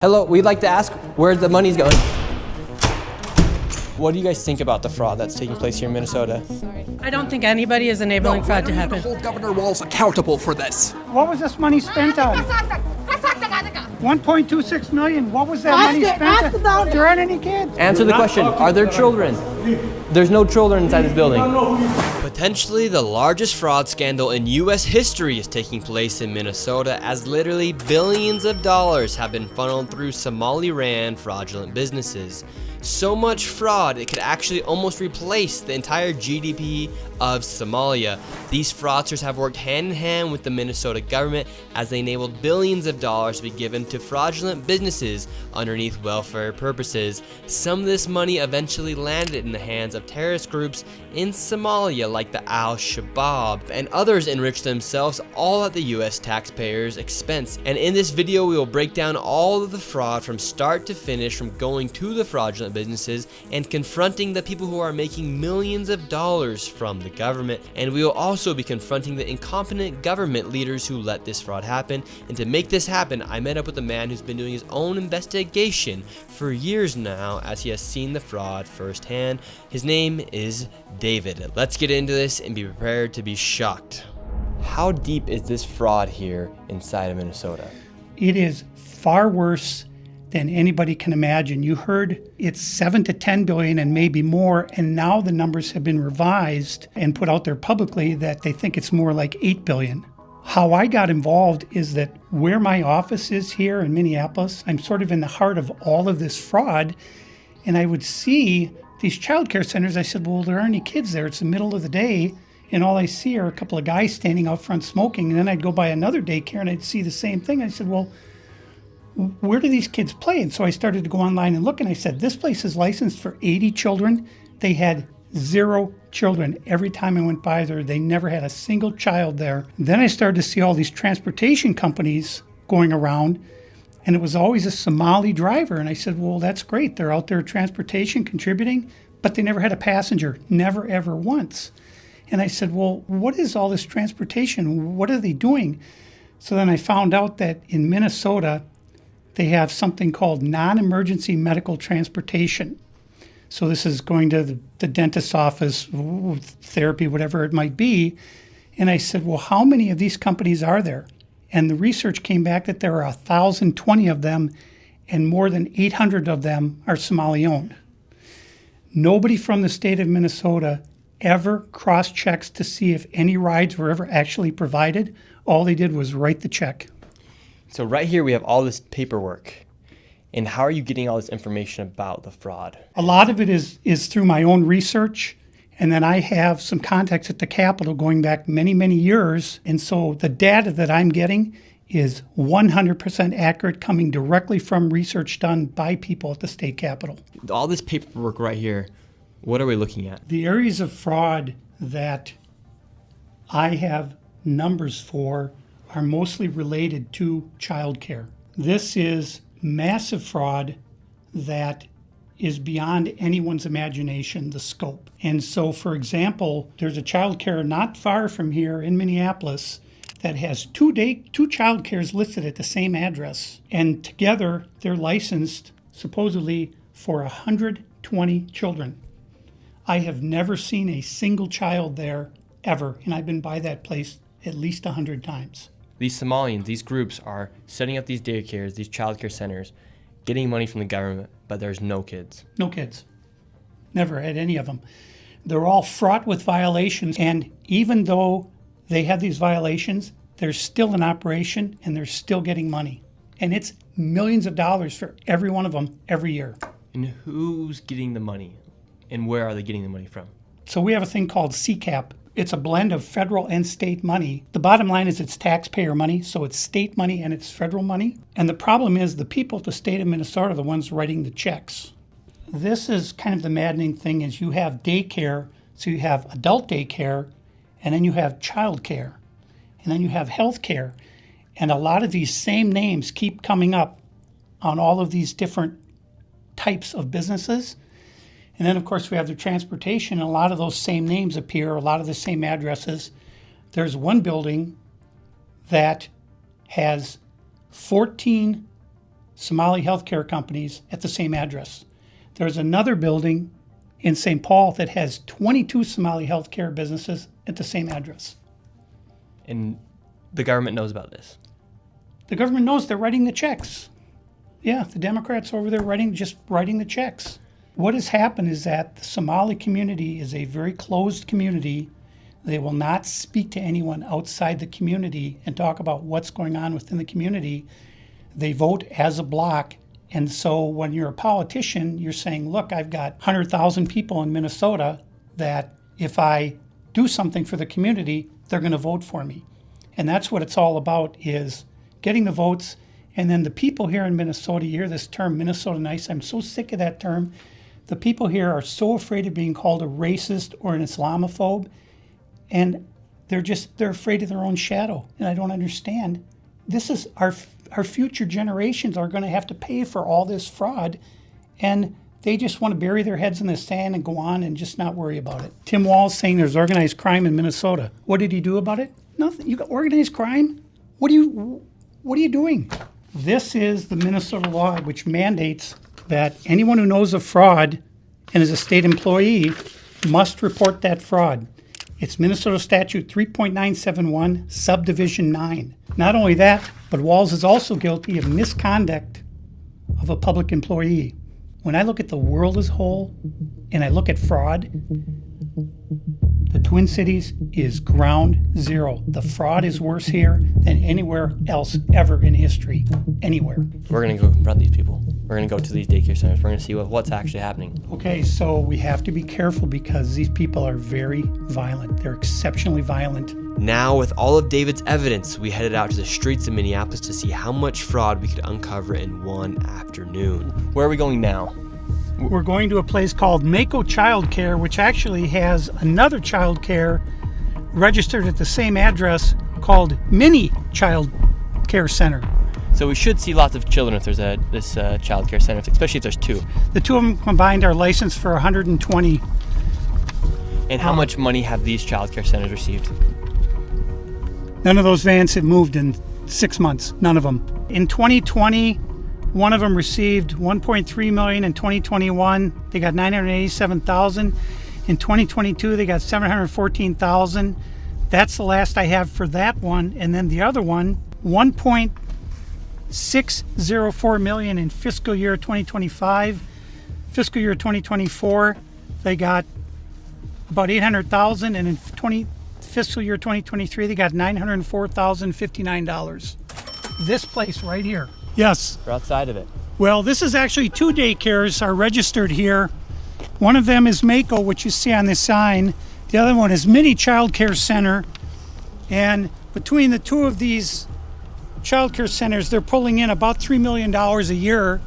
Hello, we'd like to ask where the money's going. What do you guys think about the fraud that's taking place here in Minnesota? I don't think anybody is enabling fraud to happen. Hold Governor Walz accountable for this. What was this money spent on? 1.26 million. What was that money spent on? There aren't any kids. Answer the question, are there children? There's no children inside this building. Potentially the largest fraud scandal in US history is taking place in Minnesota, as literally billions of dollars have been funneled through Somali-ran fraudulent businesses. So much fraud, it could actually almost replace the entire GDP of Somalia. These fraudsters have worked hand in hand with the Minnesota government as they enabled billions of dollars to be given to fraudulent businesses underneath welfare purposes. Some of this money eventually landed in the hands of terrorist groups in Somalia like the Al-Shabaab, and others enriched themselves all at the US taxpayers' expense. And in this video we will break down all of the fraud from start to finish, from going to the fraudulent businesses and confronting the people who are making millions of dollars from the government. And we will also be confronting the incompetent government leaders who let this fraud happen. And to make this happen, I met up with a man who's been doing his own investigation for years now, as he has seen the fraud firsthand. His name is David. Let's get into this and be prepared to be shocked. How deep is this fraud here inside of Minnesota? It is far worse than anybody can imagine. You heard it's 7 to 10 billion and maybe more, and now the numbers have been revised and put out there publicly that they think it's more like 8 billion. How I got involved is that where my office is here in Minneapolis, I'm sort of in the heart of all of this fraud, and I would see these child care centers. I said, well, there aren't any kids there. It's the middle of the day, and all I see are a couple of guys standing out front smoking. And then I'd go by another daycare and I'd see the same thing. I said, well, where do these kids play? And so I started to go online and look, and I said, this place is licensed for 80 children. They had 0 children. Every time I went by there, they never had a single child there. Then I started to see all these transportation companies going around, and it was always a Somali driver. And I said, well, that's great. They're out there transportation, contributing, but they never had a passenger, never, ever once. And I said, well, what is all this transportation? What are they doing? So then I found out that in Minnesota, they have something called non-emergency medical transportation. So this is going to the dentist's office, therapy, whatever it might be. And I said, well, how many of these companies are there? And the research came back that there are 1,020 of them, and more than 800 of them are Somali-owned. Nobody from the state of Minnesota ever cross-checks to see if any rides were ever actually provided. All they did was write the check. So right here we have all this paperwork. And how are you getting all this information about the fraud? A lot of it is through my own research, and then I have some contacts at the Capitol going back many, many years. And so the data that I'm getting is 100% accurate, coming directly from research done by people at the state Capitol. All this paperwork right here, what are we looking at? The areas of fraud that I have numbers for are mostly related to childcare. This is massive fraud that is beyond anyone's imagination, the scope. And so, for example, there's a childcare not far from here in Minneapolis that has two childcares listed at the same address. And together, they're licensed supposedly for 120 children. I have never seen a single child there ever, and I've been by that place at least 100 times. These Somalians, these groups are setting up these daycares, these childcare centers, getting money from the government, but there's no kids. No kids. Never had any of them. They're all fraught with violations, and even though they have these violations, they're still in operation and they're still getting money. And it's millions of dollars for every one of them every year. And who's getting the money? And where are they getting the money from? So we have a thing called CCAP. It's a blend of federal and state money. The bottom line is it's taxpayer money, so it's state money and it's federal money. And the problem is the people at the state of Minnesota are the ones writing the checks. This is kind of the maddening thing, is you have daycare, so you have adult daycare, and then you have child care, and then you have health care. And a lot of these same names keep coming up on all of these different types of businesses. And then, of course, we have the transportation, and a lot of those same names appear, a lot of the same addresses. There's one building that has 14 Somali healthcare companies at the same address. There's another building in St. Paul that has 22 Somali healthcare businesses at the same address. And the government knows about this. The government knows they're writing the checks. Yeah, the Democrats over there just writing the checks. What has happened is that the Somali community is a very closed community. They will not speak to anyone outside the community and talk about what's going on within the community. They vote as a block. And so when you're a politician, you're saying, look, I've got 100,000 people in Minnesota that if I do something for the community, they're going to vote for me. And that's what it's all about, is getting the votes. And then the people here in Minnesota, you hear this term, Minnesota Nice. I'm so sick of that term. The people here are so afraid of being called a racist or an Islamophobe. And they're afraid of their own shadow. And I don't understand. This is our future generations are going to have to pay for all this fraud. And they just want to bury their heads in the sand and go on and just not worry about it. Tim Walz saying there's organized crime in Minnesota. What did he do about it? Nothing. You got organized crime? What are you doing? This is the Minnesota law, which mandates that anyone who knows of fraud and is a state employee must report that fraud. It's Minnesota Statute 3.971, Subdivision 9. Not only that, but Walz is also guilty of misconduct of a public employee. When I look at the world as a whole and I look at fraud, the Twin Cities is ground zero. The fraud is worse here than anywhere else ever in history. Anywhere. We're going to go confront these people. We're going to go to these daycare centers. We're going to see what's actually happening. Okay, so we have to be careful because these people are very violent. They're exceptionally violent. Now, with all of David's evidence, we headed out to the streets of Minneapolis to see how much fraud we could uncover in one afternoon. Where are we going now? We're going to a place called Mako Child Care, which actually has another child care registered at the same address called Mini Child Care Center. So we should see lots of children if there's this child care center, especially if there's two. The two of them combined are licensed for 120. And how much money have these child care centers received? None of those vans have moved in 6 months. None of them. In 2020, one of them received $1.3 million. In 2021, they got $987,000. In 2022, they got $714,000. That's the last I have for that one. And then the other one, $1.604 million in fiscal year 2025. Fiscal year 2024, they got about $800,000, and in fiscal year 2023, they got $904,059. This place right here. Yes. We're outside of it. Well, this is actually two daycares are registered here. One of them is Mako, which you see on this sign. The other one is Mini Child Care Center. And between the two of these child care centers, they're pulling in about $3 million a year.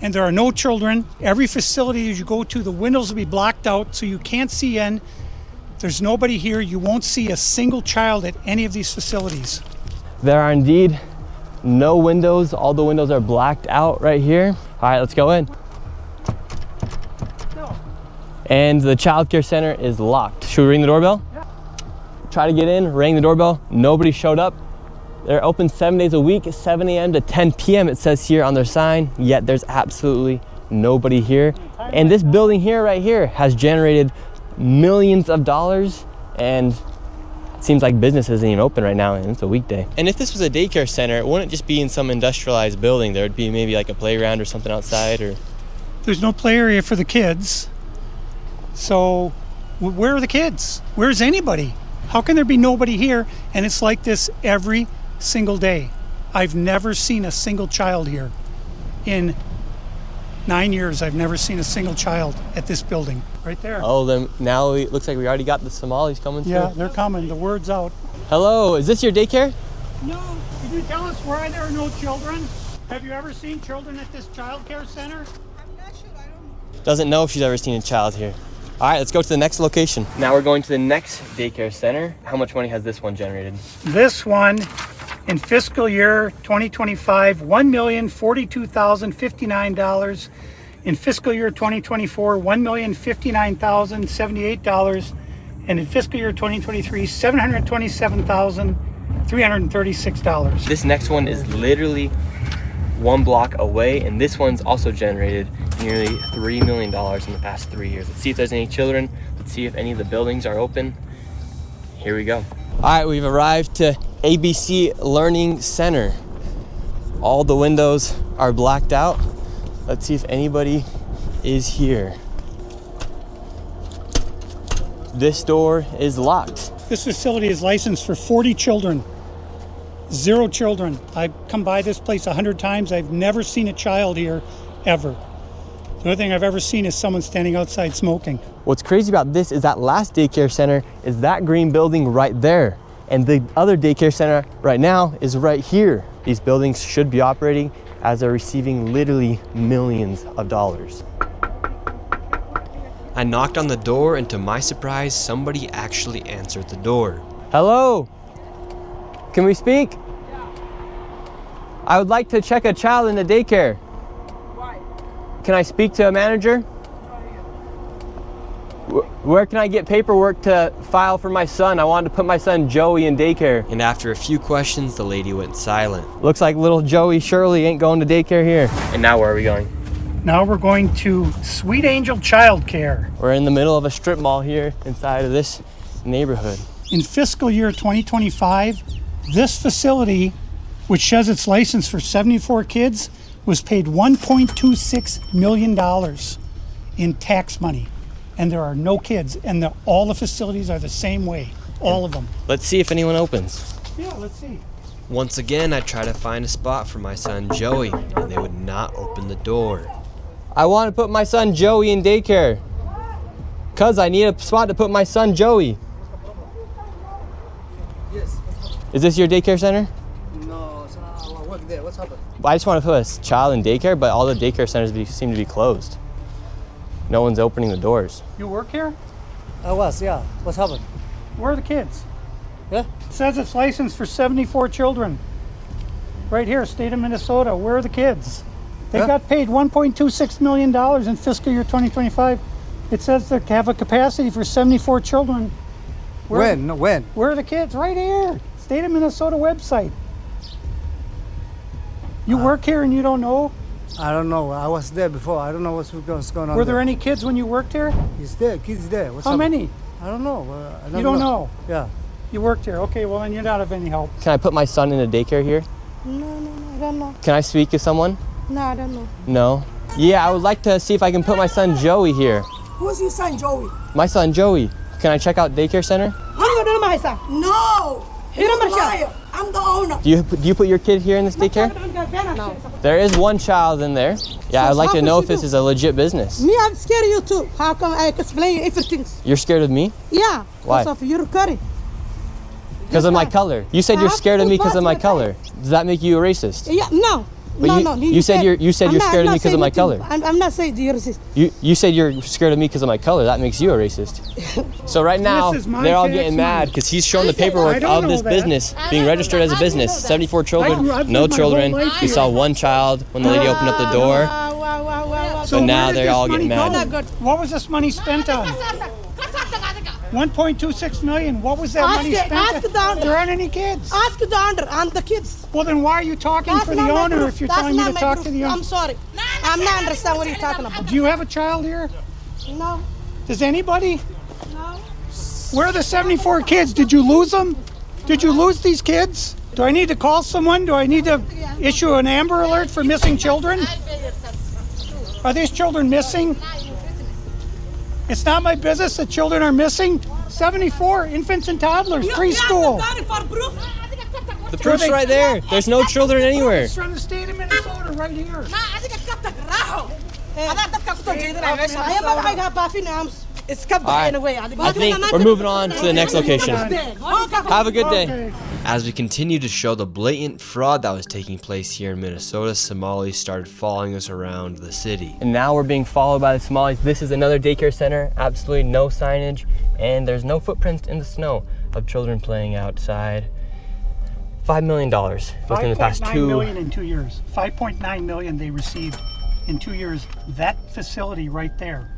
And there are no children. Every facility you go to, the windows will be blocked out so you can't see in. There's nobody here. You won't see a single child at any of these facilities. There are indeed no windows. All the windows are blacked out right here. All right, let's go in. No. And the child care center is locked. Should we ring the doorbell? Yeah. Try to get in, ring the doorbell. Nobody showed up. They're open 7 days a week, 7 a.m. to 10 p.m. it says here on their sign, yet there's absolutely nobody here. And this building here, right here, has generated millions of dollars, and it seems like business isn't even open right now, and it's a weekday. And if this was a daycare center, it wouldn't just be in some industrialized building. There would be maybe like a playground or something outside, or... There's no play area for the kids. So where are the kids? Where's anybody? How can there be nobody here? And it's like this every single day. I've never seen a single child here. In 9 years, I've never seen a single child at this building. Right there. Oh, then now it looks like we already got the Somalis coming through. Yeah, they're coming. The word's out. Hello, is this your daycare? No. Can you tell us why there are no children? Have you ever seen children at this child care center? I'm not sure. I don't. Doesn't know if she's ever seen a child here. All right, let's go to the next location. Now we're going to the next daycare center. How much money has this one generated? This one, in fiscal year 2025, $1,042,059. In fiscal year 2024, $1,059,078. And in fiscal year 2023, $727,336. This next one is literally one block away, and this one's also generated nearly $3 million in the past 3 years. Let's see if there's any children. Let's see if any of the buildings are open. Here we go. All right, we've arrived to ABC Learning Center. All the windows are blacked out. Let's see if anybody is here. This door is locked. This facility is licensed for 40 children. 0 children. I've come by this place 100 times. I've never seen a child here, ever. The only thing I've ever seen is someone standing outside smoking. What's crazy about this is that last daycare center is that green building right there. And the other daycare center right now is right here. These buildings should be operating as they're receiving literally millions of dollars. I knocked on the door, and to my surprise, somebody actually answered the door. Hello? Can we speak? I would like to check a child in the daycare. Why? Can I speak to a manager? Where can I get paperwork to file for my son? I wanted to put my son Joey in daycare. And after a few questions, the lady went silent. Looks like little Joey Shirley ain't going to daycare here. And now where are we going? Now we're going to Sweet Angel Childcare. We're in the middle of a strip mall here inside of this neighborhood. In fiscal year 2025, this facility, which says it's licensed for 74 kids, was paid $1.26 million in tax money. And there are no kids, and all the facilities are the same way, all of them. Let's see if anyone opens. Yeah, let's see. Once again, I try to find a spot for my son Joey, and they would not open the door. I want to put my son Joey in daycare. Cuz I need a spot to put my son Joey. Yes. Is this your daycare center? No, so I work there. What's happened? I just want to put a child in daycare, but all the daycare centers seem to be closed. No one's opening the doors. You work here? I was, yeah. What's happened? Where are the kids? Yeah? It says it's licensed for 74 children. Right here, state of Minnesota. Where are the kids? They Huh? got paid $1.26 million in fiscal year 2025. It says they have a capacity for 74 children. Where When? No, when? Where are the kids? Right here. State of Minnesota website. You work here and you don't know? I don't know. I was there before. I don't know what's going on. Were there any kids when you worked here? He's there. Kids there. What's How happened? many? I don't know. I You don't know. Yeah. You worked here. Okay, well then you're not of any help. Can I put my son in a daycare here? No, I don't know. Can I speak to someone? No, I don't know. No? Yeah, I would like to see if I can put my son Joey here. Who's your son, Joey? My son Joey. Can I check out daycare center? No! You're a liar. I'm the owner. Do you put your kid here in this daycare? No. There is one child in there. Yeah, I'd like to know if this is a legit business. Me, I'm scared of you too. How come I explain you everything? You're scared of me? Yeah. Why? Because of your curry. Because of my color. You said you're scared of me because of my color. Does that make you a racist? Yeah, no. But no. you said you're scared of me because of my color. I'm not saying you're racist. You said you're scared of me because of my color. That makes you a racist. So right now, This is my they're all tax getting money. mad because he's showing the I paperwork don't of know this that. business being registered as a business. 74 children, I've no lived my children. whole life We here. saw one child when the lady opened up the door. Wow. So now where did they're this all money getting go? mad. What was this money spent on? 1.26 million. What was that money spent ask the on? owner. There aren't any kids. Ask the owner and the kids. Well, then why are you talking That's for the not my owner proof. if you're That's telling me not to my talk proof. to the I'm owner? sorry. I'm not understand what you're talking about. Do you have a child here? No. Does anybody? No. Where are the 74 kids? Did you lose them? Did you lose these kids? Do I need to call someone? Do I need to issue an Amber Alert for missing children? Are these children missing? It's not my business that children are missing. 74 infants and toddlers, preschool. The proof's right there. There's no children anywhere. It's from the state of Minnesota right here. I think we're moving on to the next location. Have a good day. Okay. As we continue to show the blatant fraud that was taking place here in Minnesota, Somalis started following us around the city. And now we're being followed by the Somalis. This is another daycare center, absolutely no signage, and there's no footprints in the snow of children playing outside. $5 million within the past 5.9 million in 2 years. 5.9 million they received in 2 years. That facility right there.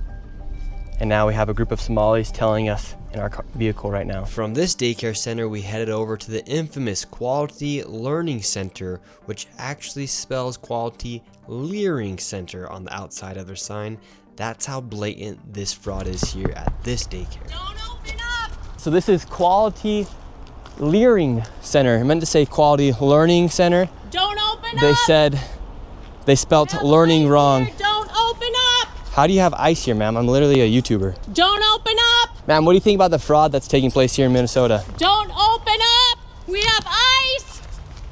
And now we have a group of Somalis telling us in our vehicle right now. From this daycare center, we headed over to the infamous Quality Learning Center, which actually spells Quality Leering Center on the outside of their sign. That's how blatant this fraud is here at this daycare. Don't open up! So this is Quality Leering Center. I meant to say Quality Learning Center. Don't open They up! said they spelt learning wrong. Don't open up! How do you have ice here, ma'am? I'm literally a YouTuber. Don't open up! Ma'am, what do you think about the fraud that's taking place here in Minnesota? Don't open up! We have ice!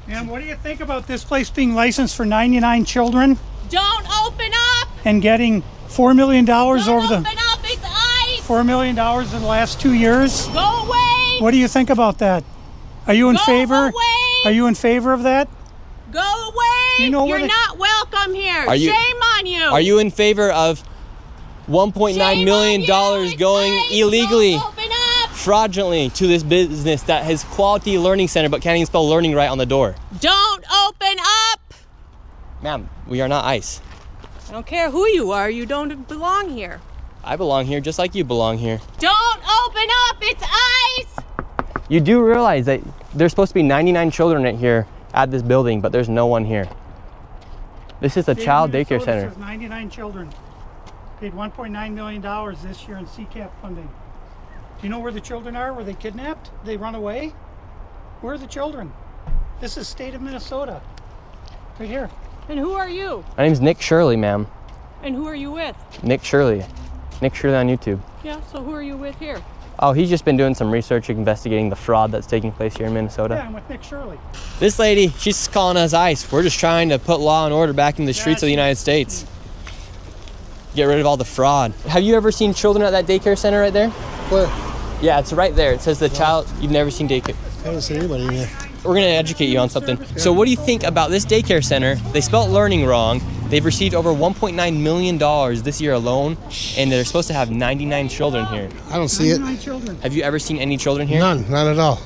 And what do you think about this place being licensed for 99 children Don't open up! and getting $4 million Don't over open the up! It's ice! $4 million in the last 2 years? Go away! What do you think about that? Are you in Go favor? away! Are you in favor of that? Go away! You know where You're the- not welcome here. Are you- Shame on you! Are you in favor of $1.9 Shame million on you. It's going ice. illegally, Don't open up! fraudulently to this business that has Quality Learning Center but can't even spell learning right on the door? Don't open up! Ma'am, we are not ICE. I don't care who you are. You don't belong here. I belong here just like you belong here. Don't open up! It's ice! You do realize that there's supposed to be 99 children right here at this building, but there's no one here. This is a child daycare Minnesota center. says 99 children. Paid $1.9 million this year in CCAP funding. Do you know where the children are? Were they kidnapped? They run away? Where are the children? This is state of Minnesota. Right here. And who are you? My name's Nick Shirley, ma'am. And who are you with? Nick Shirley. Nick Shirley on YouTube. Yeah, so who are you with here? Oh, he's just been doing some research investigating the fraud that's taking place here in Minnesota. Yeah, I'm with Nick Shirley. This lady, she's calling us ICE. We're just trying to put law and order back in the streets of the United States. Get rid of all the fraud. Have you ever seen children at that daycare center right there? Where? Yeah, it's right there. It says the child, you've never seen daycare. I haven't seen anybody in there. We're gonna educate you on something. So what do you think about this daycare center? They spelt learning wrong. They've received over $1.9 million this year alone, and they're supposed to have 99 children here. I don't see it. 99 children. Have you ever seen any children here? None at all.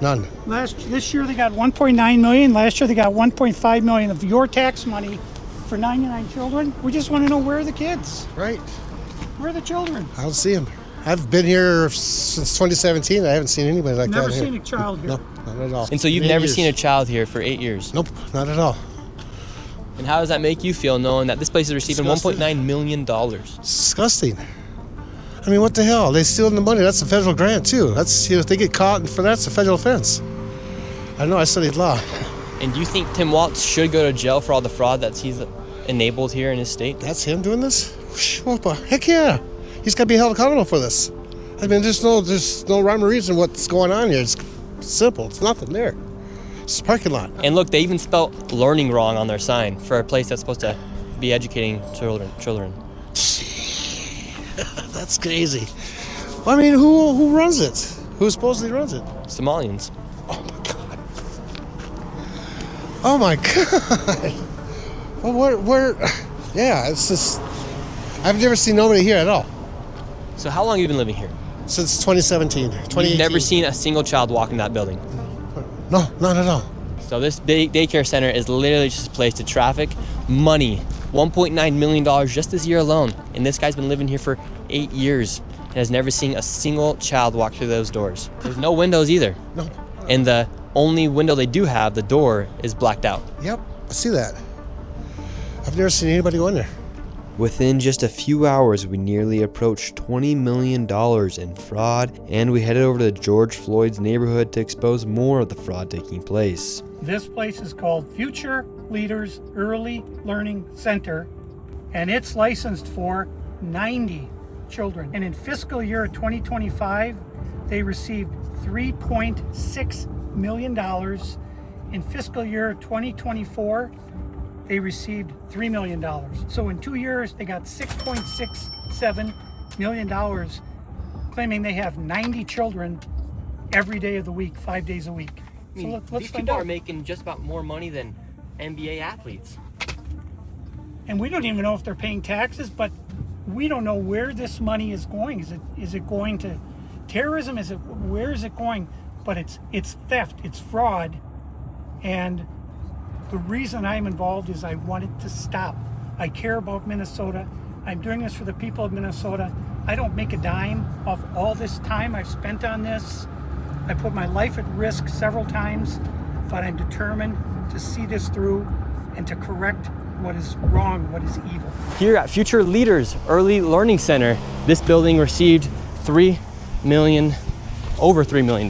None. This year they got 1.9 million. Last year they got 1.5 million of your tax money for 99 children. We just want to know where are the kids? Right. Where are the children? I don't see them. I've been here since 2017. I haven't seen anybody like Never that seen here. a child here. No, not at all. And so you've 8 never years. seen a child here for 8 years. Nope, not at all. And how does that make you feel knowing that this place is receiving Disgusting. $1.9 million? It's disgusting. I mean, what the hell? They stealing the money. That's a federal grant too. That's, if they get caught for that's a federal offense. I know. I studied law. And do you think Tim Walz should go to jail for all the fraud that he's enabled here in his state? That's him doing this? What the heck yeah. He's got to be held accountable for this. I mean, there's no rhyme or reason what's going on here. It's simple. It's nothing there. It's a parking lot. And look, they even spelled learning wrong on their sign for a place that's supposed to be educating children. That's crazy. I mean, who runs it? Who supposedly runs it? Somalians. Oh my God. Well, where? Yeah, it's just. I've never seen nobody here at all So how long have you been living here? since 2017. 2018. You've never seen a single child walk in that building. No, not at all. So this daycare center is literally just a place to traffic money. $1.9 million just this year alone. And this guy's been living here for 8 years and has never seen a single child walk through those doors. There's no windows either. No. And the only window they do have, the door, is blacked out. Yep, I see that. I've never seen anybody go in there. Within just a few hours, we nearly approached $20 million in fraud, and we headed over to George Floyd's neighborhood to expose more of the fraud taking place. This place is called Future Leaders Early Learning Center, and it's licensed for 90 children. And in fiscal year 2025, they received $3.6 million. In fiscal year 2024, they received $3 million. So in 2 years, they got $6.67 million, claiming they have 90 children every day of the week, 5 days a week. So let's find out. making just about more money than NBA athletes. And we don't even know if they're paying taxes, but we don't know where this money is going. Is it going to terrorism? Where is it going? But it's theft, it's fraud, and the reason I'm involved is I want it to stop. I care about Minnesota. I'm doing this for the people of Minnesota. I don't make a dime off all this time I've spent on this. I put my life at risk several times, but I'm determined to see this through and to correct what is wrong, what is evil. Here at Future Leaders Early Learning Center, this building received over $3 million.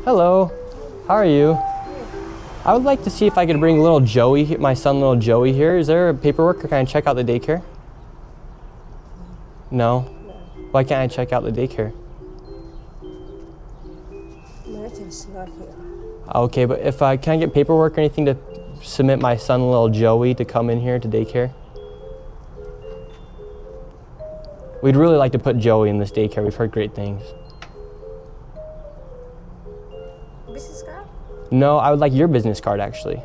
Hello, how are you? I would like to see if I could bring little Joey, my son little Joey here. Is there paperwork or can I check out the daycare? No? Why can't I check out the daycare? Martin's not here. Okay, but if can I get paperwork or anything to submit my son little Joey to come in here to daycare? We'd really like to put Joey in this daycare. We've heard great things. Business card? No, I would like your business card actually.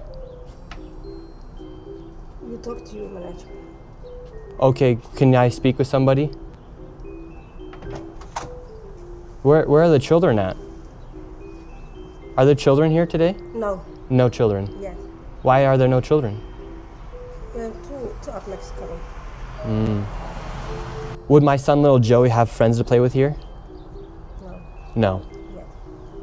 You talk to your manager. Okay, can I speak with somebody? Where are the children at? Are there children here today? No. No children. Yes. Why are there no children? Two of Mexico. Would my son little Joey have friends to play with here? No. No.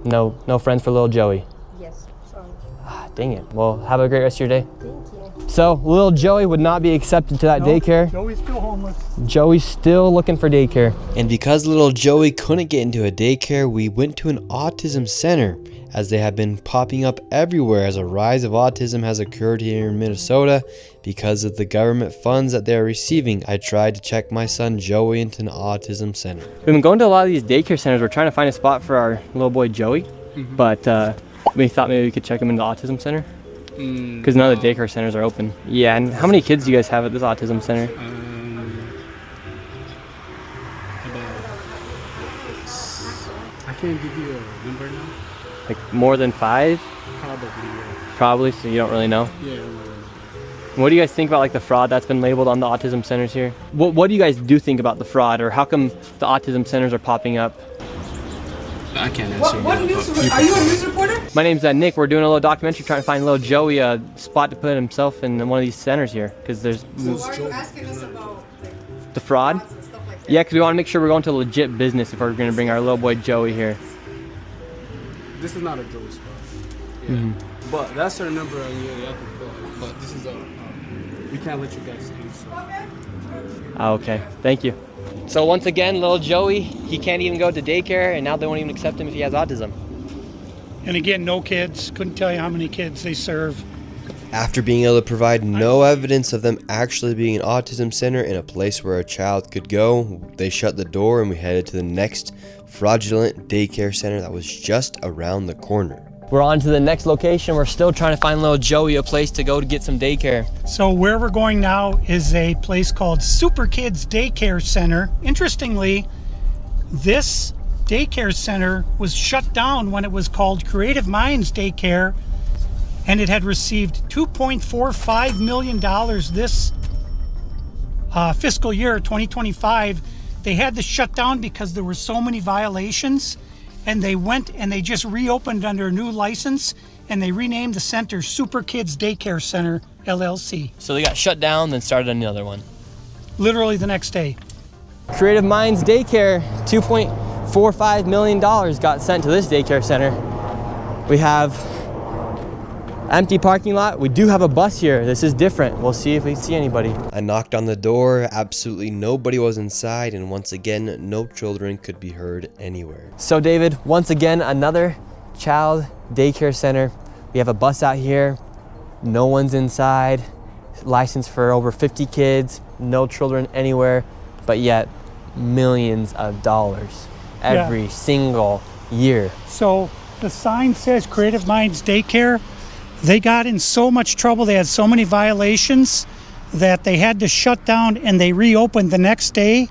Yes. No friends for little Joey. Yes. Sorry. Ah, dang it. Well, have a great rest of your day. Thank you. So, little Joey would not be accepted to that daycare. Joey's still homeless. Joey's still looking for daycare. And because little Joey couldn't get into a daycare, we went to an autism center, as they have been popping up everywhere as a rise of autism has occurred here in Minnesota because of the government funds that they are receiving. I tried to check my son Joey into an autism center. We've been going to a lot of these daycare centers. We're trying to find a spot for our little boy Joey, but we thought maybe we could check him into the autism center because none of the daycare centers are open. Yeah, and how many kids do you guys have at this autism center? I can't give you a number now. Like more than 5? Probably, yeah. Probably, so you don't really know. Yeah, I don't know. What do you guys think about like the fraud that's been labeled on the autism centers here? What do you guys do think about the fraud, or how come the autism centers are popping up? I can't answer What that, news? but Are you a news reporter? My name's Nick. We're doing a little documentary trying to find little Joey a spot to put himself in one of these centers here because there's Why are you asking us about the fraud. frauds and stuff like that? Yeah, because we want to make sure we're going to legit business if we're going to bring our little boy Joey here. this is not a Joey spot. Yeah. But that's our number on the other call. But this is we can't let you guys in. So. Okay, thank you. So once again, little Joey, he can't even go to daycare, and now they won't even accept him if he has autism. And again, no kids. Couldn't tell you how many kids they serve. After being able to provide no evidence of them actually being an autism center and a place where a child could go, they shut the door and we headed to the next fraudulent daycare center that was just around the corner. We're on to the next location. We're still trying to find little Joey a place to go to get some daycare. So where we're going now is a place called Super Kids Daycare Center. Interestingly, this daycare center was shut down when it was called Creative Minds Daycare, and it had received $2.45 million this fiscal year, 2025. They had to shut down because there were so many violations, and they went and they just reopened under a new license, and they renamed the center Super Kids Daycare Center, LLC. So they got shut down, then started another one. Literally the next day. Creative Minds Daycare, $2.45 million got sent to this daycare center. We have empty parking lot. We do have a bus here. This is different. We'll see if we see anybody. I knocked on the door, absolutely nobody was inside, and once again, no children could be heard anywhere. So David, once again, another child daycare center. We have a bus out here. No one's inside. Licensed for over 50 kids. No children anywhere, but yet millions of dollars every single year. So the sign says Creative Minds Daycare. They got in so much trouble, they had so many violations that they had to shut down, and they reopened the next day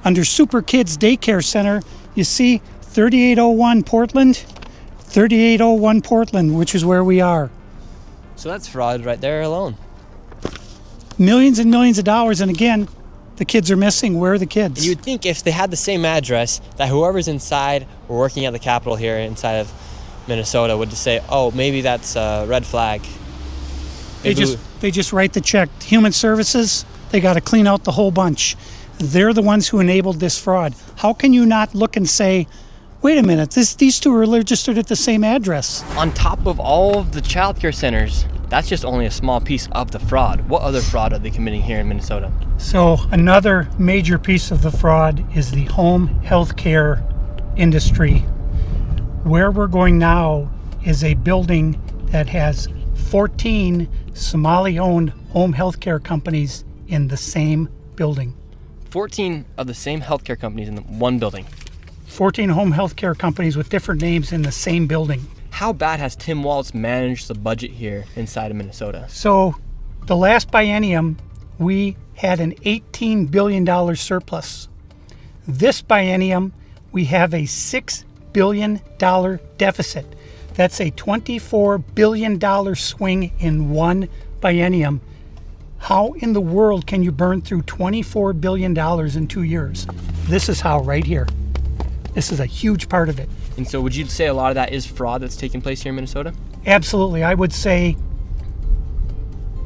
under Super Kids Daycare Center. You see 3801 Portland, 3801 Portland, which is where we are. So that's fraud right there alone. Millions and millions of dollars, and again, the kids are missing. Where are the kids? You'd think if they had the same address, that whoever's inside or working at the Capitol here inside of Minnesota would just say, oh, maybe that's a red flag. They just write the check. Human Services, They got to clean out the whole bunch. They're the ones who enabled this fraud. How can you not look and say, wait a minute, these two are registered at the same address? On top of all of the childcare centers, that's just only a small piece of the fraud. What other fraud are they committing here in Minnesota? So another major piece of the fraud is the home health care industry. Where we're going now is a building that has 14 Somali-owned home health care companies in the same building. 14 of the same healthcare companies in one building. 14 home health care companies with different names in the same building. How bad has Tim Walz managed the budget here inside of Minnesota? So the last biennium, we had an $18 billion surplus. This biennium, we have a $6 billion deficit. That's a $24 billion swing in one biennium. How in the world can you burn through $24 billion in 2 years? This is how, right here. This is a huge part of it. And so would you say a lot of that is fraud that's taking place here in Minnesota? Absolutely. I would say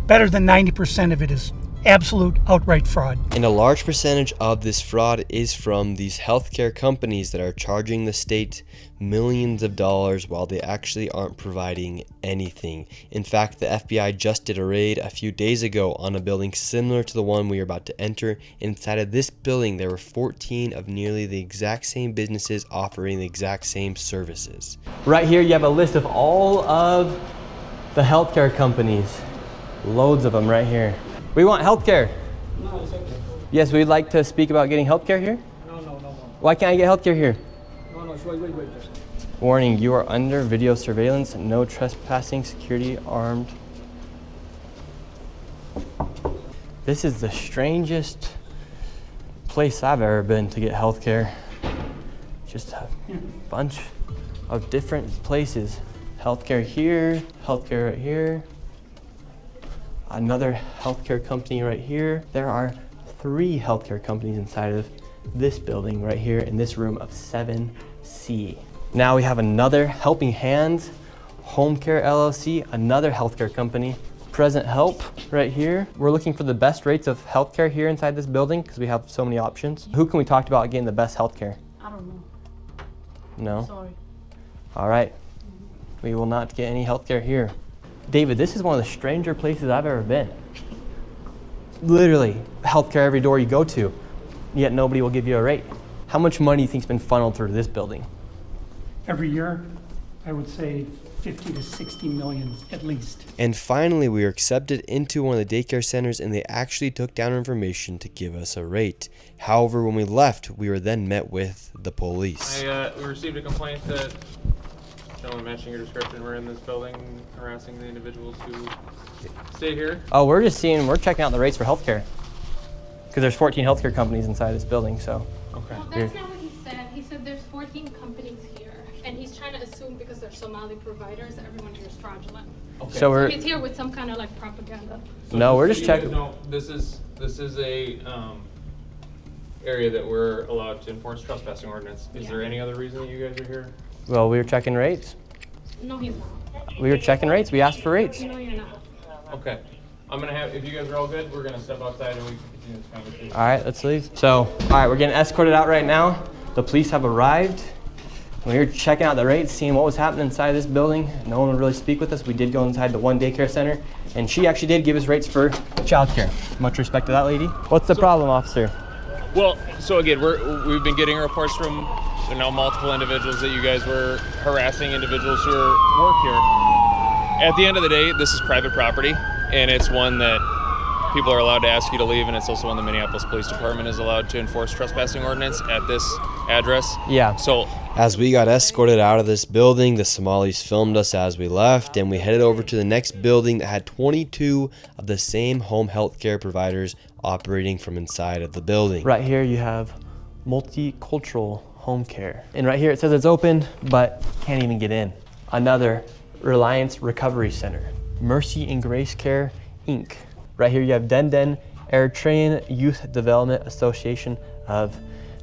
better than 90% of it is absolute outright fraud. And a large percentage of this fraud is from these healthcare companies that are charging the state millions of dollars while they actually aren't providing anything. In fact, the FBI just did a raid a few days ago on a building similar to the one we are about to enter. Inside of this building, there were 14 of nearly the exact same businesses offering the exact same services. Right here, you have a list of all of the healthcare companies. Loads of them right here. We want healthcare. No, it's okay. Yes, we'd like to speak about getting healthcare here. No. Why can't I get healthcare here? No, wait. Warning, you are under video surveillance. No trespassing, security armed. This is the strangest place I've ever been to get healthcare. Just a bunch of different places. Healthcare here, healthcare right here. Another healthcare company right here. There are 3 healthcare companies inside of this building right here in this room of 7C. Now we have another Helping Hands Home Care LLC, another healthcare company. Present Help right here. We're looking for the best rates of healthcare here inside this building because we have so many options. Who can we talk to about getting the best healthcare? I don't know. No? Sorry. All right. We will not get any healthcare here. David, this is one of the stranger places I've ever been. Literally, healthcare every door you go to, yet nobody will give you a rate. How much money do you think has been funneled through this building? Every year, I would say 50 to 60 million at least. And finally, we were accepted into one of the daycare centers and they actually took down our information to give us a rate. However, when we left, we were then met with the police. We received a complaint that gentlemen matching your description were in this building harassing the individuals who stay here. Oh, we're checking out the rates for healthcare. Because there's 14 healthcare companies inside this building, so. Okay. Well, that's not what he said. He said there's 14 companies here, and he's trying to assume because they're Somali providers, everyone here is fraudulent. Okay. So He's here with some kind of like propaganda. No, we're just you guys checking. know, this is a area that we're allowed to enforce trespassing ordinance. Is there any other reason that you guys are here? Well, we were checking rates. No, he's not. We were checking rates. We asked for rates. No, you're not. Okay. I'm gonna have, if you guys are all good, we're gonna step outside and we can continue this conversation. All right, let's leave. So, all right, we're getting escorted out right now. The police have arrived. We were checking out the rates, seeing what was happening inside this building. No one would really speak with us. We did go inside the one daycare center, and she actually did give us rates for childcare. Much respect to that lady. What's the problem, officer? Well, so again, we've been getting reports from now multiple individuals that you guys were harassing individuals who work here. At the end of the day, this is private property, and it's one that people are allowed to ask you to leave, and it's also one the Minneapolis Police Department is allowed to enforce trespassing ordinance at this address. Yeah. So As we got escorted out of this building, the Somalis filmed us as we left, and we headed over to the next building that had 22 of the same home health care providers operating from inside of the building. Right here you have multicultural home care. And right here it says it's open, but can't even get in. Another Reliance Recovery Center. Mercy and Grace Care, Inc. Right here you have Denden Eritrean Youth Development Association of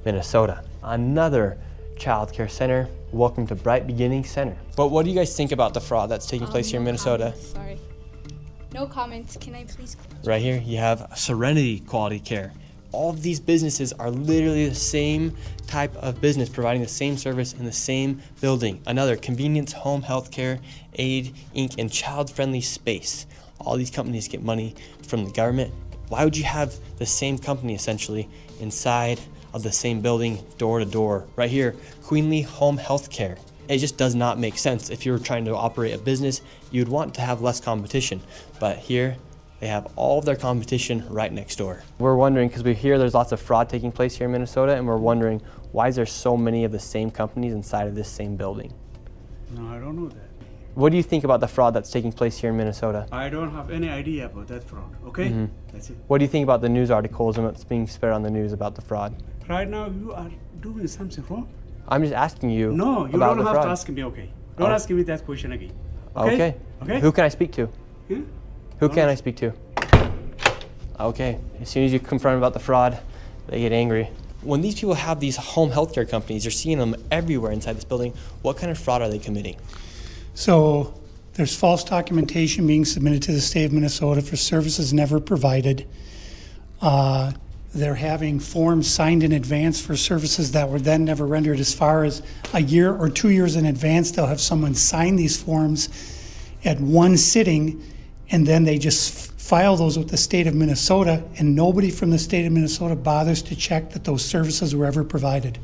Minnesota. Another child care center. Welcome to Bright Beginning Center. But what do you guys think about the fraud that's taking place here in Minnesota? Sorry. No comments. Can I please? Right here, you have Serenity Quality Care. All of these businesses are literally the same type of business, providing the same service in the same building. Another, Convenience Home Healthcare, Aid Inc., and Child Friendly Space. All these companies get money from the government. Why would you have the same company essentially inside of the same building, door to door? Right here, Queenly Home Healthcare. It just does not make sense. If you were trying to operate a business, you'd want to have less competition. But here, they have all of their competition right next door. We're wondering, because we hear there's lots of fraud taking place here in Minnesota, and we're wondering, why is there so many of the same companies inside of this same building? No, I don't know that. What do you think about the fraud that's taking place here in Minnesota? I don't have any idea about that fraud, okay? That's it. What do you think about the news articles and what's being spread on the news about the fraud? Right now, you are doing something wrong. I'm just asking you No, you about don't the have fraud. to ask me, okay? Don't ask me that question again. Okay. Okay? Who can I speak to? Yeah? Who can I speak to? Okay. As soon as you confront them about the fraud, they get angry. When these people have these home healthcare companies, you're seeing them everywhere inside this building. What kind of fraud are they committing? So there's false documentation being submitted to the state of Minnesota for services never provided. They're having forms signed in advance for services that were then never rendered. As far as a year or 2 years in advance, they'll have someone sign these forms at one sitting, and then they just file those with the state of Minnesota, and nobody from the state of Minnesota bothers to check that those services were ever provided.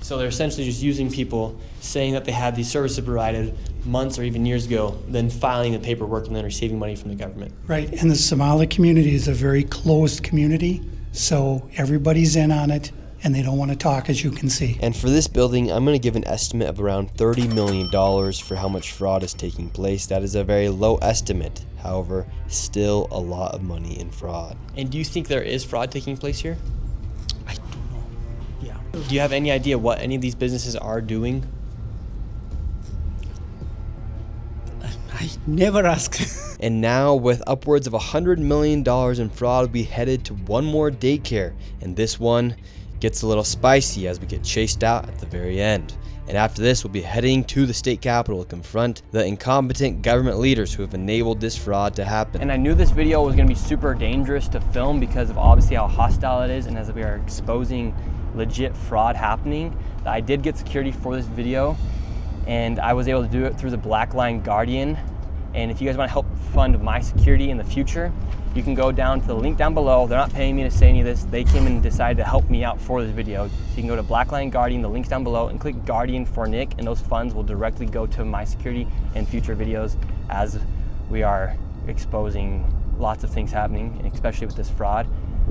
So they're essentially just using people saying that they had these services provided months or even years ago, then filing the paperwork and then receiving money from the government. Right, and the Somali community is a very closed community, so everybody's in on it, and they don't want to talk, as you can see. And for this building, I'm going to give an estimate of around $30 million for how much fraud is taking place. That is a very low estimate. However, still a lot of money in fraud. And do you think there is fraud taking place here? I don't know. Yeah. Do you have any idea what any of these businesses are doing? I never ask. And now, with upwards of $100 million in fraud, we headed to one more daycare, and this one gets a little spicy as we get chased out at the very end. And after this, we'll be heading to the state capitol to confront the incompetent government leaders who have enabled this fraud to happen. And I knew this video was going to be super dangerous to film because of obviously how hostile it is, and as we are exposing legit fraud happening. I did get security for this video, and I was able to do it through the Blackline Guardian. And if you guys want to help fund my security in the future, you can go down to the link down below. They're not paying me to say any of this. They came and decided to help me out for this video. So you can go to Blackline Guardian, the link's down below, and click Guardian for Nick, and those funds will directly go to my security and future videos as we are exposing lots of things happening, and especially with this fraud.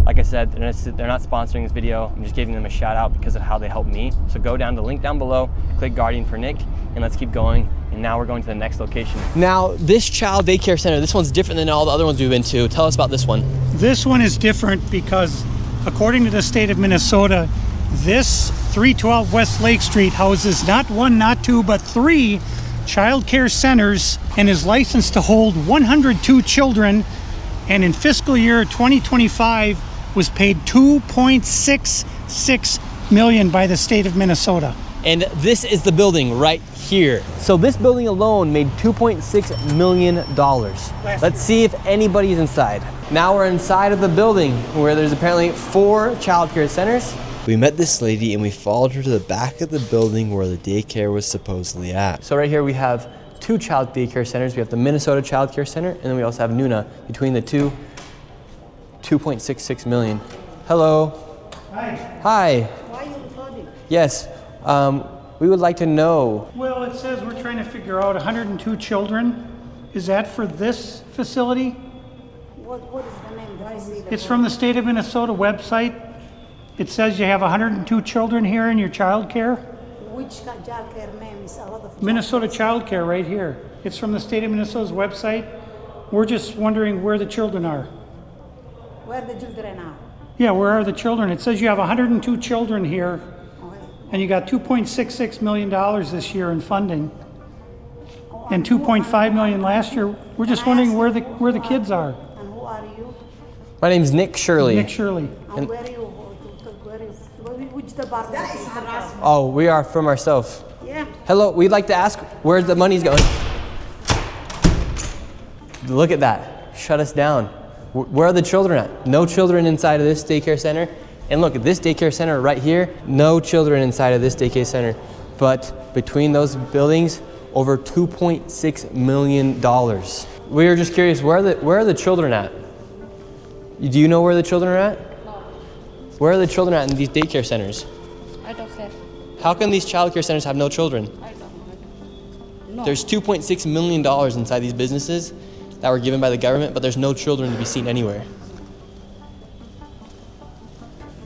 Like I said, they're not sponsoring this video. I'm just giving them a shout out because of how they helped me. So go down to the link down below, click Guardian for Nick, and let's keep going. And now we're going to the next location. Now, this child daycare center, this one's different than all the other ones we've been to. Tell us about this one. This one is different because, according to the state of Minnesota, this 312 West Lake Street houses not one, not two, but 3 child care centers and is licensed to hold 102 children, and in fiscal year 2025 was paid $2.66 million by the state of Minnesota. And this is the building right here. So this building alone made $2.6 million. Let's see if anybody is inside. Now we're inside of the building where there's apparently 4 child care centers. We met this lady and we followed her to the back of the building where the daycare was supposedly at. So right here we have 2 child daycare centers. We have the Minnesota Child Care Center, and then we also have Nuna. Between the two, $2.66 million. Hello. Hi. Hi. Why are you recording? Yes. We would like to know. Well, it says we're trying to figure out 102 children. Is that for this facility? What is the name? Why is it? It's from the state of Minnesota website. It says you have 102 children here in your child care. Which child care name is a lot of Minnesota Child Care right here. It's from the state of Minnesota's website. We're just wondering where the children are. Where the children are? Yeah, where are the children? It says you have 102 children here, Okay. and you got $2.66 million this year in funding, and $2.5 million last year. We're just wondering where the kids are. And who are you? My name's Nick Shirley. Nick Shirley. And where are you? Which department? That is harassment. Oh, we are from ourselves. Yeah. Hello, we'd like to ask where the money's going. Look at that. shut us down. Where are the children at? No children inside of this daycare center. And look, at this daycare center right here, no children inside of this daycare center. But between those buildings, over $2.6 million. We were just curious, where are the children at? Do you know where the children are at? No. Where are the children at in these daycare centers? I don't care. How can these childcare centers have no children? I don't know. No. There's $2.6 million inside these businesses that were given by the government, but there's no children to be seen anywhere.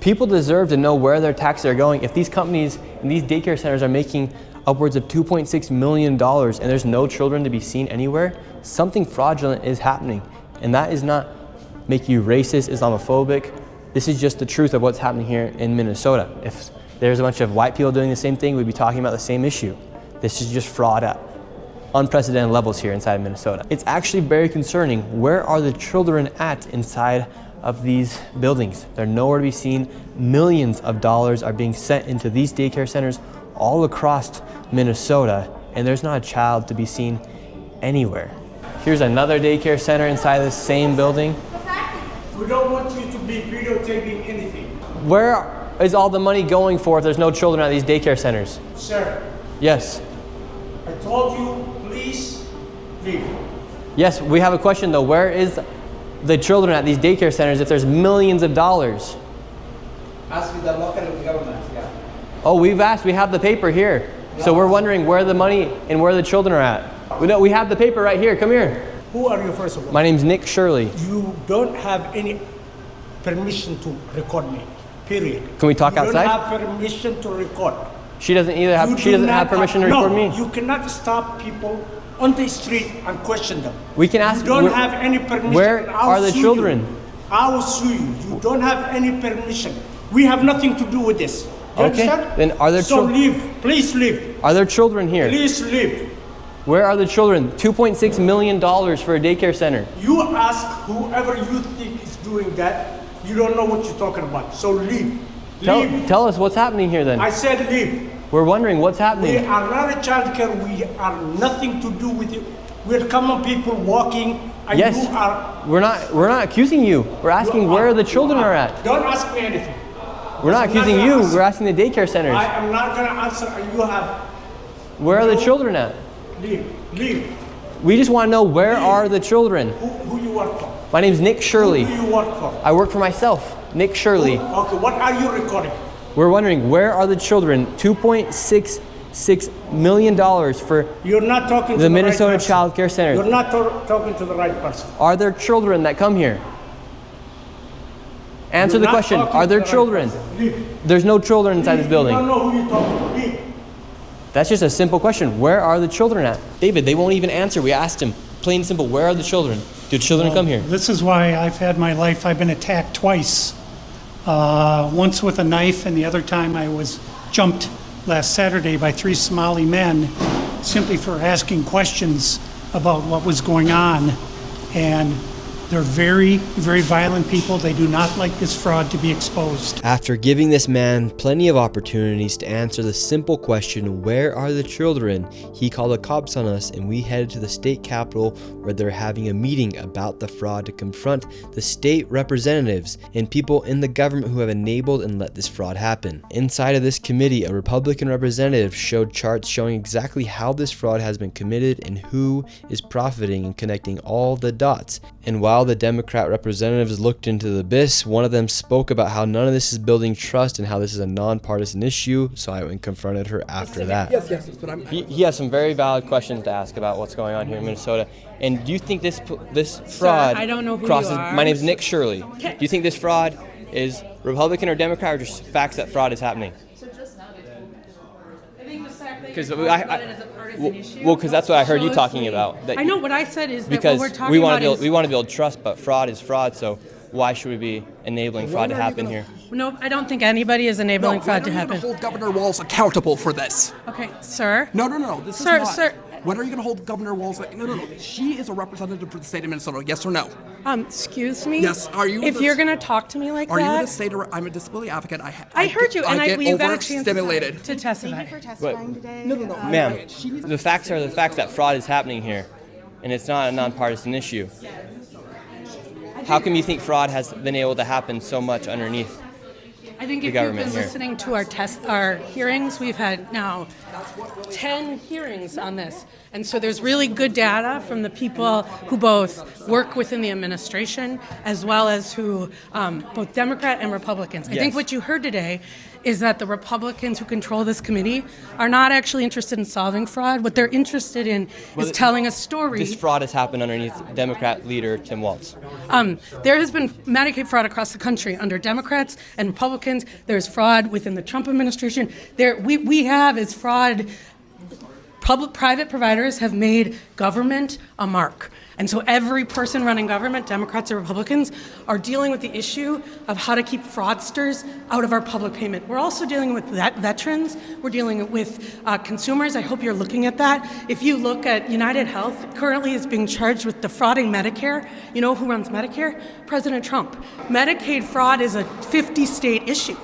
People deserve to know where their taxes are going. If these companies and these daycare centers are making upwards of $2.6 million and there's no children to be seen anywhere, something fraudulent is happening. And that is not making you racist, Islamophobic. This is just the truth of what's happening here in Minnesota. If there's a bunch of white people doing the same thing, we'd be talking about the same issue. This is just fraud at unprecedented levels here inside of Minnesota. It's actually very concerning. Where are the children at inside of these buildings? They're nowhere to be seen. Millions of dollars are being sent into these daycare centers all across Minnesota, and there's not a child to be seen anywhere. Here's another daycare center inside this same building. We don't want you to be videotaping anything. Where is all the money going for if there's no children at these daycare centers? Sir, Yes. I told you, please leave. Yes, we have a question though. Where is the children at these daycare centers if there's millions of dollars? Ask the local government, yeah. Oh, we've asked. We have the paper here. So we're wondering where the money and where the children are at. We have the paper right here. Come here. Who are you, first of all? My name's Nick Shirley. You don't have any permission to record me, period. Can we talk outside? You don't have permission to record. She doesn't either have. You She do doesn't not have permission to record me. No, you cannot stop people on the street and question them. We can ask. You don't have any permission. Where are the children? I will sue you. You don't have any permission. We have nothing to do with this. You Okay. understand? Then are there So leave. Please leave. Are there children here? Please leave. Where are the children? $2.6 million for a daycare center. You ask whoever you think is doing that. You don't know what you're talking about. So leave. Leave. Tell us what's happening here then. I said leave. We're wondering what's We happening. are not a child care. We are nothing to do with you. We're common people walking. And Yes. You are. We're not accusing you. We're asking where the children are at. Don't ask me anything. We're not I'm not accusing gonna you. answer. We're asking the daycare centers. I am not gonna answer. And you have. Where are the No. children at? Leave. Leave. We just want to know where are the children. Who you work for? My name's Nick Shirley. Who do you work for? I work for myself, Nick Shirley. Okay. What are you recording? We're wondering where are the children? $2.66 million for You're not talking to the Minnesota right person. Child Care Center. You're not talking to the right person. Are there children that come here? Answer You're the not question. talking Are to there the right children? person. Leave. There's no children inside this You building. don't know who you're talking to. Leave. That's just a simple question. Where are the children at? David, they won't even answer. We asked him, plain and simple, where are the children? Do children come here? This is why I've had my life. I've been attacked twice. Once with a knife, and the other time I was jumped last Saturday by 3 Somali men simply for asking questions about what was going on. And they're very, very violent people. They do not like this fraud to be exposed. After giving this man plenty of opportunities to answer the simple question, where are the children, he called the cops on us and we headed to the state capitol where they're having a meeting about the fraud to confront the state representatives and people in the government who have enabled and let this fraud happen. Inside of this committee, a Republican representative showed charts showing exactly how this fraud has been committed and who is profiting and connecting all the dots. And while the Democrat representatives looked into the abyss, one of them spoke about how none of this is building trust and how this is a nonpartisan issue, so I went and confronted her after that. Yes, but I'm... He has some very valid questions to ask about what's going on here in Minnesota. And do you think this fraud I don't know who crosses... you are. My name's Nick Shirley. Do you think this fraud is Republican or Democrat or just facts that fraud is happening? Because because that's what I heard you talking about. That I know what I said is that because what we're talking we want about to we want to build trust, but fraud is fraud. So why should we be enabling fraud to happen here? No, I don't think anybody is enabling fraud to When are you happen. going to hold Governor Walz accountable for this? Okay, sir. No. This Sir, is not. sir. When are you going to hold Governor Walz? No. She is a representative for the state of Minnesota. Yes or no? Excuse me? Yes. Are you? If you're going to talk to me like Are you that... going to say to her, I'm a disability advocate. I heard you, and get we've got a chance overstimulated. to testify. No. Ma'am, the facts are the facts that fraud is happening here, and it's not a nonpartisan issue. How come you think fraud has been able to happen so much underneath? I think the if you've government been here? listening to our hearings, we've had now 10 hearings on this. And so there's really good data from the people who both work within the administration as well as who, both Democrat and Republicans. I think Yes. what you heard today is that the Republicans who control this committee are not actually interested in solving fraud. What they're interested in is telling a story. This fraud has happened underneath Democrat leader Tim Walz. There has been Medicaid fraud across the country under Democrats and Republicans. There's fraud within the Trump administration. We have is fraud. Private providers have made government a mark. And so every person running government, Democrats or Republicans, are dealing with the issue of how to keep fraudsters out of our public payment. We're also dealing with veterans. We're dealing with consumers. I hope you're looking at that. If you look at United Health, currently is being charged with defrauding Medicare. You know who runs Medicare? President Trump. Medicaid fraud is a 50-state issue.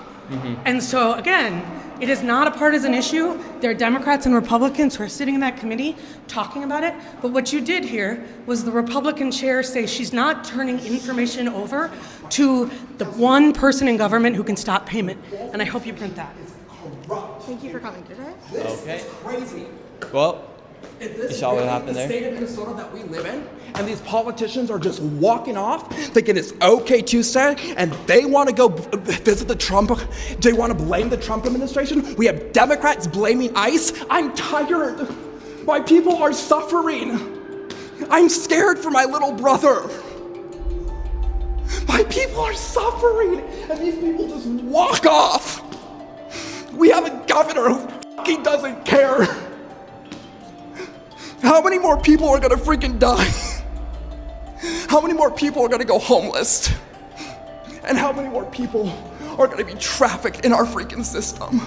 And so, again, it is not a partisan issue. There are Democrats and Republicans who are sitting in that committee talking about it. But what you did here was the Republican chair say she's not turning information over to the one person in government who can stop payment. And I hope you print that. Thank you for coming today. Okay. Crazy. Well, Is you this saw what really happened the there? state of Minnesota that we live in? And these politicians are just walking off, thinking it's okay Tuesday, and they want to go visit the Trump, they want to blame the Trump administration. We have Democrats blaming ICE. I'm tired. My people are suffering. I'm scared for my little brother. My people are suffering, and these people just walk off. We have a governor who fucking doesn't care. How many more people are gonna freaking die? How many more people are gonna go homeless? And how many more people are gonna be trafficked in our freaking system?